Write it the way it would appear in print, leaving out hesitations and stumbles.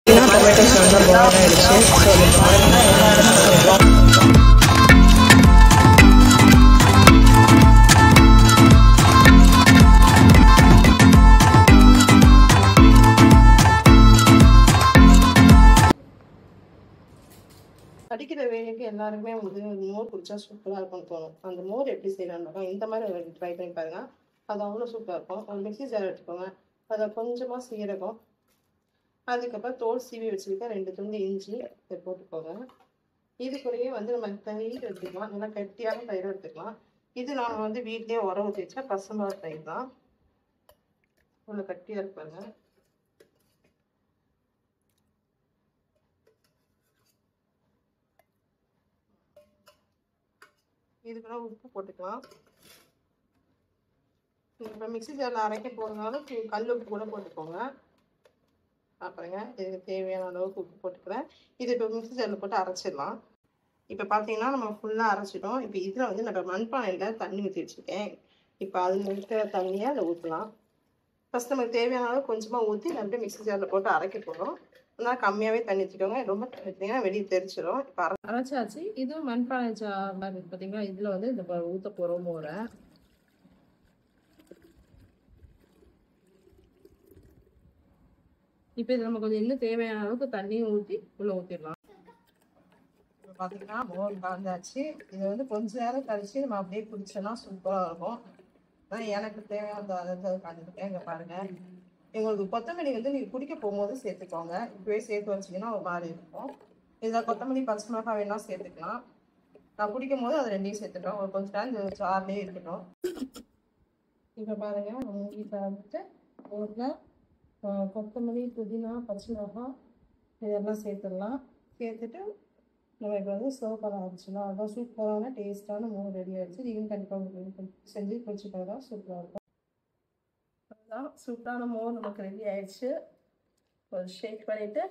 Tomato sauce boil ஆயிடுச்சு. அடிக்கிற வேலைக்கு எல்லாருமே வந்து மோர் குடிச்சா சூப்பராக இருக்கும்னு தோணும். அந்த மோர் எப்படி செய்யலாம்னாக்கா இந்த மாதிரி ட்ரை பண்ணி பாருங்க. அது அவ்வளோ சூப்பராக இருக்கும். ஒரு மிக்ஸி ஜார் எடுத்துக்கோங்க. அதை கொஞ்சமாக சீரகம், அதுக்கப்புறம் தோல் சீவி வச்சுருக்க 2 துண்டு இஞ்சி இதை போட்டுக்கோங்க. இது கூடயே வந்து நம்ம தயிர் எடுத்துக்கலாம். நல்லா கட்டியான தயிர் எடுத்துக்கலாம். இது நான் வந்து வீட்லேயே உர ஊற்றி வச்சா பசும்பால் தயிர் தான். இவ்வளோ கட்டியாக இருப்பாங்க. இதுக்குள்ள உப்பு போட்டுக்கலாம். இப்போ மிக்ஸி ஜாரில் அரைக்க போகிறதுனால கல் உப்பு கூட போட்டுக்கோங்க. அப்புறங்க இதுக்கு தேவையான அளவுக்கு உப்பு போட்டுக்கிறேன். இது இப்போ மிக்ஸி ஜாரில் போட்டு அரைச்சிடலாம். இப்போ பார்த்தீங்கன்னா நம்ம ஃபுல்லாக அரைச்சிட்டோம். இப்போ இதில் வந்து நம்ம மண்பானையில் தண்ணி ஊற்றி வச்சுருக்கேன். இப்போ அதில் இருக்கிற தண்ணியை அதில் ஊற்றலாம். ஃபஸ்ட் நமக்கு தேவையான அளவு கொஞ்சமாக ஊற்றி அப்படியே மிக்ஸி ஜாரில் போட்டு அரைக்க போகிறோம். அதனால் கம்மியாகவே தண்ணி ஊற்றிக்கோங்க. ரொம்ப ஊற்றிங்கன்னா வெளியே தெரிச்சிடும். இப்போ அரைச்சாச்சு. இதுவும் மண்பானை மாதிரி இருக்குது பார்த்தீங்களா? இதில் வந்து இந்த ஊற்ற போகிறோம் மோரை. இப்போ இது நம்ம கொஞ்சம் இன்னும் தேவையான அளவுக்கு தண்ணியும் ஊற்றி உள்ளே ஊற்றிடலாம். இப்போ பார்த்தீங்கன்னா மோர் கலந்தாச்சு. இதை வந்து கொஞ்ச நேரம் கழிச்சு நம்ம அப்படியே குடிச்சோன்னா சூப்பராக இருக்கும். ஆனால் எனக்கு தேவையான அதை கலந்துருக்கேன். இங்கே பாருங்கள். எங்களுக்கு கொத்தமல்லி வந்து நீங்கள் குடிக்க போகும்போது சேர்த்துக்கோங்க. இப்போவே சேர்த்து வச்சிங்கன்னா ஒரு மாதிரி இருக்கும். இதில் கொத்தமல்லி பச்சை மிளகாய் வேணால் சேர்த்துக்கலாம். நான் குடிக்கும் போது அதை 2யும் சேர்த்துட்டோம். ஒரு கொஞ்சம் நேரம் இந்த சார்லேயே இருக்கட்டும். இப்போ பாருங்கள் நம்ம வீட்டில் வந்துட்டு ஊரில் கொத்தமல்லி, புதினா, பச்சை மிளகாய் இதெல்லாம் சேர்த்துடலாம். சேர்த்துட்டு நம்ம இப்போ வந்து சர்வ் பண்ண ஆரம்பிச்சிடலாம். அதான் சூப்பரான டேஸ்ட்டான மோர் ரெடி ஆகிடுச்சு. நீங்களும் கண்டிப்பாக செஞ்சு குடிச்சுக்கோங்க. சூப்பராக இருக்கும். அதுதான் சூப்பரான மோர் நமக்கு ரெடி ஆயிடுச்சு. ஒரு ஷேக் பண்ணிவிட்டு